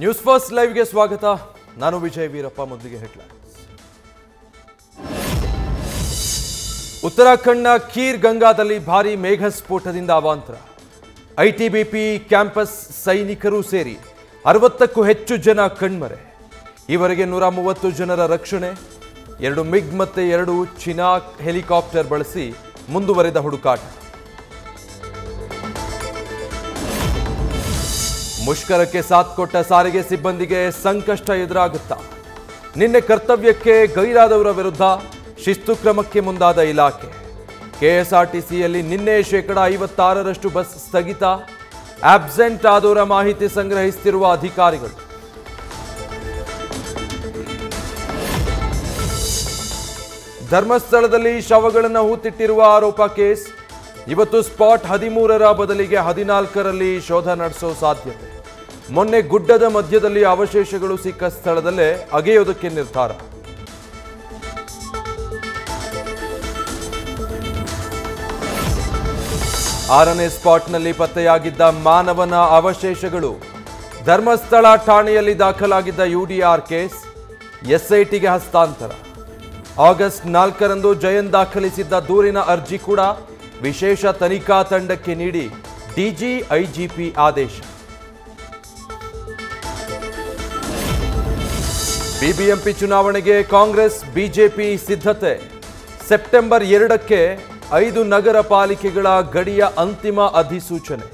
News first ಲೈವ್ಗೆ ಸ್ವಾಗತ. ನಾನು ವಿಜಯ್ ವೀರಪ್ಪ. ಮೊದಲಿಗೆ ಹೆಡ್ಲೈನ್ಸ್. ಉತ್ತರಾಖಂಡ್ನ ಖೀರ್ ಗಂಗಾದಲ್ಲಿ ಭಾರೀ ಮೇಘಸ್ಫೋಟದಿಂದ ಅವಾಂತರ. ಐಟಿಬಿಪಿ ಕ್ಯಾಂಪಸ್ ಸೈನಿಕರು ಸೇರಿ 60ಕ್ಕೂ ಹೆಚ್ಚು ಜನ ಕಣ್ಮರೆ. ಈವರೆಗೆ 130 ಜನರ ರಕ್ಷಣೆ. 2 ಮಿಗ್ ಮತ್ತೆ 2 ಚಿನಾಕ್ ಹೆಲಿಕಾಪ್ಟರ್ ಬಳಸಿ ಮುಂದುವರೆದ ಹುಡುಕಾಟ. ಮುಷ್ಕರಕ್ಕೆ ಸಾಥ್ ಕೊಟ್ಟ ಸಾರಿಗೆ ಸಿಬ್ಬಂದಿಗೆ ಸಂಕಷ್ಟ ಎದುರಾಗುತ್ತಾ? ನಿನ್ನೆ ಕರ್ತವ್ಯಕ್ಕೆ ಗೈರಾದವರ ವಿರುದ್ಧ ಶಿಸ್ತು ಕ್ರಮಕ್ಕೆ ಮುಂದಾದ ಇಲಾಖೆ. ಕೆಎಸ್ಆರ್ಟಿಸಿಯಲ್ಲಿ ನಿನ್ನೆ 56% ಬಸ್ ಸ್ಥಗಿತ. ಆಬ್ಸೆಂಟ್ ಆದವರ ಮಾಹಿತಿ ಸಂಗ್ರಹಿಸುತ್ತಿರುವ ಅಧಿಕಾರಿಗಳು. ಧರ್ಮಸ್ಥಳದಲ್ಲಿ ಶವಗಳನ್ನು ಹೂತಿಟ್ಟಿರುವ ಆರೋಪ ಕೇಸ್. ಇವತ್ತು ಸ್ಪಾಟ್ 13ರ ಬದಲಿಗೆ 14ರಲ್ಲಿ ಶೋಧ ನಡೆಸೋ ಸಾಧ್ಯತೆ. ಮೊನ್ನೆ ಗುಡ್ಡದ ಮಧ್ಯದಲ್ಲಿ ಅವಶೇಷಗಳು ಸಿಕ್ಕ ಸ್ಥಳದಲ್ಲೇ ಅಗೆಯೋದಕ್ಕೆ ನಿರ್ಧಾರ. ಆರನೇ ಸ್ಪಾಟ್ನಲ್ಲಿ ಪತ್ತೆಯಾಗಿದ್ದ ಮಾನವನ ಅವಶೇಷಗಳು. ಧರ್ಮಸ್ಥಳ ಠಾಣೆಯಲ್ಲಿ ದಾಖಲಾಗಿದ್ದ ಯುಡಿಆರ್ ಕೇಸ್ ಎಸ್ಐಟಿಗೆ ಹಸ್ತಾಂತರ. ಆಗಸ್ಟ್ 4ರಂದು ಜಯನ್ ದಾಖಲಿಸಿದ್ದ ದೂರಿನ ಅರ್ಜಿ ಕೂಡ ವಿಶೇಷ ತನಿಖಾ ತಂಡಕ್ಕೆ ನೀಡಿ ಡಿಜಿ ಐಜಿಪಿ ಆದೇಶ. ಬಿಬಿಎಂಪಿ ಚುನಾವಣೆಗೆ ಕಾಂಗ್ರೆಸ್ ಬಿಜೆಪಿ ಸಿದ್ಧತೆ. ಸೆಪ್ಟೆಂಬರ್ 2ಕ್ಕೆ 5 ನಗರ ಪಾಲಿಕೆಗಳ ಗಡಿಯ ಅಂತಿಮ ಅಧಿಸೂಚನೆ.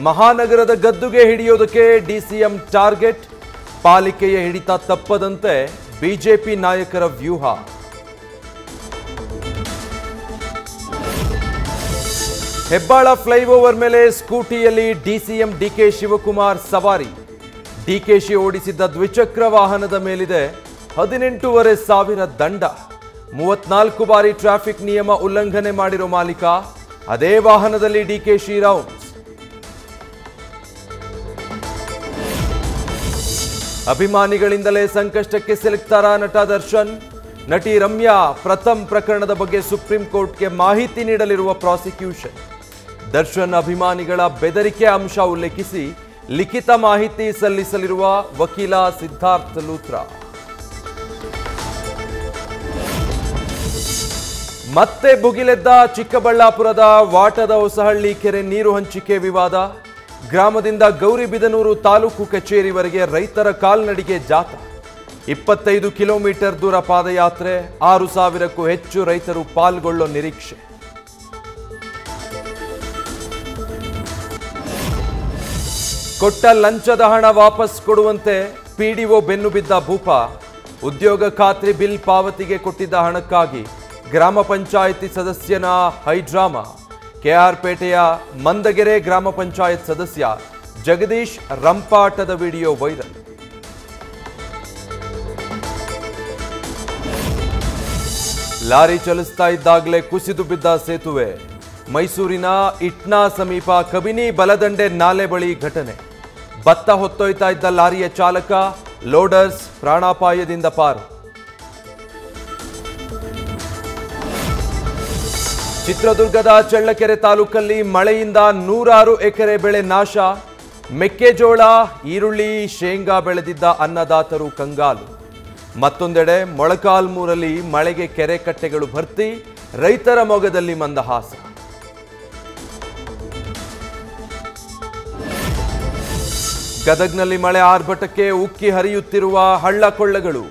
ಮಹಾನಗರದ ಗದ್ದುಗೆ ಹಿಡಿಯೋದಕ್ಕೆ ಡಿಸಿಎಂ ಟಾರ್ಗೆಟ್. ಪಾಲಿಕೆಯ ಹಿಡಿತ ತಪ್ಪದಂತೆ ಬಿಜೆಪಿ ನಾಯಕರ ವ್ಯೂಹ. ಹೆಬ್ಬಾಳ ಫ್ಲೈಓವರ್ ಮೇಲೆ ಸ್ಕೂಟಿಯಲ್ಲಿ ಡಿಸಿಎಂ ಡಿಕೆ ಶಿವಕುಮಾರ್ ಸವಾರಿ. ಡಿಕೆಶಿ ಓಡಿಸಿದ್ದ ದ್ವಿಚಕ್ರ ವಾಹನದ ಮೇಲಿದೆ 18,500 ದಂಡ. 34 ಬಾರಿ ಟ್ರಾಫಿಕ್ ನಿಯಮ ಉಲ್ಲಂಘನೆ ಮಾಡಿರೋ ಮಾಲೀಕ. ಅದೇ ವಾಹನದಲ್ಲಿ ಡಿಕೆಶಿ ರೌಂಡ್ಸ್. ಅಭಿಮಾನಿಗಳಿಂದಲೇ ಸಂಕಷ್ಟಕ್ಕೆ ಸಿಲುಕ್ತಾರ ನಟ ದರ್ಶನ್. ನಟಿ ರಮ್ಯಾ ಪ್ರಥಮ್ ಪ್ರಕರಣದ ಬಗ್ಗೆ ಸುಪ್ರೀಂ ಕೋರ್ಟ್ಗೆ ಮಾಹಿತಿ ನೀಡಲಿರುವ ಪ್ರಾಸಿಕ್ಯೂಷನ್. ದರ್ಶನ್ ಅಭಿಮಾನಿಗಳ ಬೆದರಿಕೆ ಅಂಶ ಉಲ್ಲೇಖಿಸಿ ಲಿಖಿತ ಮಾಹಿತಿ ಸಲ್ಲಿಸಲಿರುವ ವಕೀಲ ಸಿದ್ಧಾರ್ಥ್ ಲೂಥ್ರಾ. ಮತ್ತೆ ಭುಗಿಲೆದ್ದ ಚಿಕ್ಕಬಳ್ಳಾಪುರದ ವಾಟದ ಹೊಸಹಳ್ಳಿ ಕೆರೆ ನೀರು ಹಂಚಿಕೆ ವಿವಾದ. ಗ್ರಾಮದಿಂದ ಗೌರಿಬಿದನೂರು ತಾಲೂಕು ಕಚೇರಿವರೆಗೆ ರೈತರ ಕಾಲ್ನಡಿಗೆ ಜಾಥಾ. 25 ಕಿಲೋಮೀಟರ್ ದೂರ ಪಾದಯಾತ್ರೆ. 6,000ಕ್ಕೂ ಹೆಚ್ಚು ರೈತರು ಪಾಲ್ಗೊಳ್ಳೋ ನಿರೀಕ್ಷೆ. ಕೊಟ್ಟ ಲಂಚದ ಹಣ ವಾಪಸ್ ಕೊಡುವಂತೆ ಪಿಡಿಒ ಬೆನ್ನು ಬಿದ್ದ ಭೂಪ. ಉದ್ಯೋಗ ಖಾತ್ರಿ ಬಿಲ್ ಪಾವತಿಗೆ ಕೊಟ್ಟಿದ್ದ ಹಣಕ್ಕಾಗಿ ಗ್ರಾಮ ಪಂಚಾಯಿತಿ ಸದಸ್ಯನ ಹೈಡ್ರಾಮಾ. ಕೆಆರ್ಪೇಟೆಯ ಮಂದಗೆರೆ ಗ್ರಾಮ ಪಂಚಾಯತ್ ಸದಸ್ಯ ಜಗದೀಶ್ ರಂಪಾಟದ ವಿಡಿಯೋ ವೈರಲ್. ಲಾರಿ ಚಲಿಸ್ತಾ ಇದ್ದಾಗಲೇ ಕುಸಿದು ಬಿದ್ದ ಸೇತುವೆ. ಮೈಸೂರಿನ ಇಟ್ನಾ ಸಮೀಪ ಕಬಿನಿ ಬಲದಂಡೆ ನಾಲೆ ಬಳಿ ಘಟನೆ. ಭತ್ತ ಹೊತ್ತೊಯ್ತಾ ಇದ್ದ ಲಾರಿಯ ಚಾಲಕ, ಲೋಡರ್ಸ್ ಪ್ರಾಣಾಪಾಯದಿಂದ ಪಾರು. ಚಿತ್ರದುರ್ಗದ ಚಳ್ಳಕೆರೆ ತಾಲೂಕಲ್ಲಿ ಮಳೆಯಿಂದ 106 ಎಕರೆ ಬೆಳೆ ನಾಶ. ಮೆಕ್ಕೆಜೋಳ, ಈರುಳ್ಳಿ, ಶೇಂಗಾ ಬೆಳೆದಿದ್ದ ಅನ್ನದಾತರು ಕಂಗಾಲು. ಮತ್ತೊಂದೆಡೆ ಮೊಳಕಾಲ್ಮೂರಲ್ಲಿ ಮಳೆಗೆ ಕೆರೆ ಕಟ್ಟೆಗಳು ಭರ್ತಿ. ರೈತರ ಮೊಗದಲ್ಲಿ ಮಂದಹಾಸ. ಗದಗ್ನಲ್ಲಿ ಮಳೆ ಆರ್ಭಟಕ್ಕೆ ಉಕ್ಕಿ ಹರಿಯುತ್ತಿರುವ ಹಳ್ಳ ಕೊಳ್ಳಗಳು.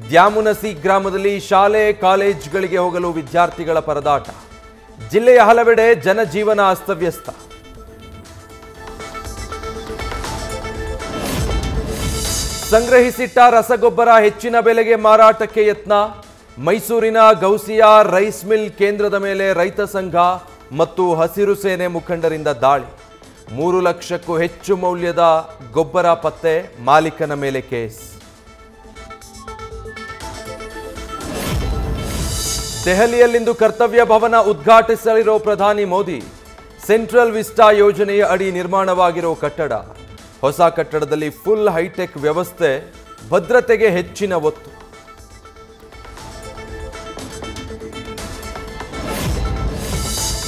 ದ್ಯಾಮುನಸಿ ಗ್ರಾಮದಲ್ಲಿ ಶಾಲೆ ಕಾಲೇಜುಗಳಿಗೆ ಹೋಗಲು ವಿದ್ಯಾರ್ಥಿಗಳ ಪರದಾಟ. ಜಿಲ್ಲೆಯ ಹಲವೆಡೆ ಜನಜೀವನ ಅಸ್ತವ್ಯಸ್ತ. ಸಂಗ್ರಹಿಸಿಟ್ಟ ರಸಗೊಬ್ಬರ ಹೆಚ್ಚಿನ ಬೆಲೆಗೆ ಮಾರಾಟಕ್ಕೆ ಯತ್ನ. ಮೈಸೂರಿನ ಗೌಸಿಯಾ ರೈಸ್ ಮಿಲ್ ಕೇಂದ್ರದ ಮೇಲೆ ರೈತ ಸಂಘ ಮತ್ತು ಹಸಿರು ಸೇನೆ ಮುಖಂಡರಿಂದ ದಾಳಿ. 3 ಲಕ್ಷಕ್ಕೂ ಹೆಚ್ಚು ಮೌಲ್ಯದ ಗೊಬ್ಬರ ಪತ್ತೆ. ಮಾಲೀಕನ ಮೇಲೆ ಕೇಸ್. ದೆಹಲಿಯಲ್ಲಿಂದು ಕರ್ತವ್ಯ ಭವನ ಉದ್ಘಾಟಿಸಲಿರೋ ಪ್ರಧಾನಿ ಮೋದಿ. ಸೆಂಟ್ರಲ್ ವಿಸ್ಟಾ ಯೋಜನೆಯ ಅಡಿ ನಿರ್ಮಾಣವಾಗಿರೋ ಕಟ್ಟಡ. ಹೊಸ ಕಟ್ಟಡದಲ್ಲಿ ಫುಲ್ ಹೈಟೆಕ್ ವ್ಯವಸ್ಥೆ. ಭದ್ರತೆಗೆ ಹೆಚ್ಚಿನ ಒತ್ತು.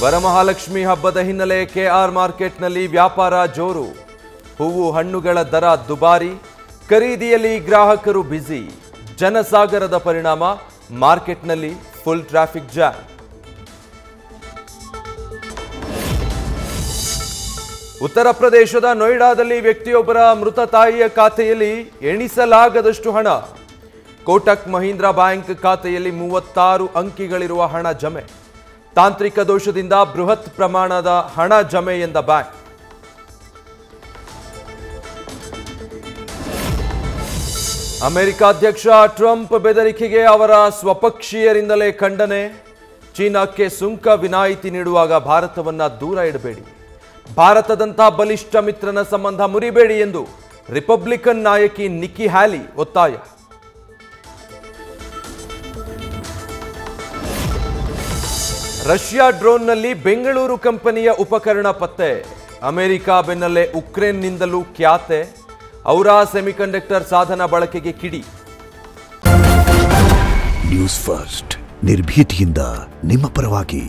ವರಮಹಾಲಕ್ಷ್ಮಿ ಹಬ್ಬದ ಹಿನ್ನೆಲೆ ಕೆಆರ್ ಮಾರ್ಕೆಟ್ನಲ್ಲಿ ವ್ಯಾಪಾರ ಜೋರು. ಹೂವು ಹಣ್ಣುಗಳ ದರ ದುಬಾರಿ, ಖರೀದಿಯಲ್ಲಿ ಗ್ರಾಹಕರು ಬ್ಯುಸಿ. ಜನಸಾಗರದ ಪರಿಣಾಮ ಮಾರ್ಕೆಟ್ನಲ್ಲಿ ಫುಲ್ ಟ್ರಾಫಿಕ್ ಜಾಮ್. ಉತ್ತರ ಪ್ರದೇಶದ ನೋಯ್ಡಾದಲ್ಲಿ ವ್ಯಕ್ತಿಯೊಬ್ಬರ ಮೃತ ತಾಯಿಯ ಖಾತೆಯಲ್ಲಿ ಎಣಿಸಲಾಗದಷ್ಟು ಹಣ. ಕೋಟಕ್ ಮಹೀಂದ್ರಾ ಬ್ಯಾಂಕ್ ಖಾತೆಯಲ್ಲಿ 36 ಅಂಕಿಗಳಿರುವ ಹಣ ಜಮೆ. ತಾಂತ್ರಿಕ ದೋಷದಿಂದ ಬೃಹತ್ ಪ್ರಮಾಣದ ಹಣ ಜಮೆ ಎಂದ ಬ್ಯಾಂಕ್. ಅಮೆರಿಕ ಅಧ್ಯಕ್ಷ ಟ್ರಂಪ್ ಬೆದರಿಕೆಗೆ ಅವರ ಸ್ವಪಕ್ಷೀಯರಿಂದಲೇ ಖಂಡನೆ. ಚೀನಾಕ್ಕೆ ಸುಂಕ ವಿನಾಯಿತಿ ನೀಡುವಾಗ ಭಾರತವನ್ನ ದೂರ ಇಡಬೇಡಿ, ಭಾರತದಂತಹ ಬಲಿಷ್ಠ ಮಿತ್ರನ ಸಂಬಂಧ ಮುರಿಬೇಡಿ ಎಂದು ರಿಪಬ್ಲಿಕನ್ ನಾಯಕಿ ನಿಕ್ಕಿ ಹ್ಯಾಲಿ ಒತ್ತಾಯ. ರಷ್ಯಾ ಡ್ರೋನ್ನಲ್ಲಿ ಬೆಂಗಳೂರು ಕಂಪನಿಯ ಉಪಕರಣ ಪತ್ತೆ. ಅಮೆರಿಕ ಬೆನ್ನಲ್ಲೇ ಉಕ್ರೇನ್ನಿಂದಲೂ ಖ್ಯಾತೆ. ಔರಾ ಸೆಮಿಕಂಡಕ್ಟರ್ ಸಾಧನ ಬಳಕೆಗೆ ಕಿಡಿ. ನ್ಯೂಸ್ ಫಸ್ಟ್ ನಿರ್ಭೀತಿಯಿಂದ ನಿಮ್ಮ ಪರವಾಗಿ.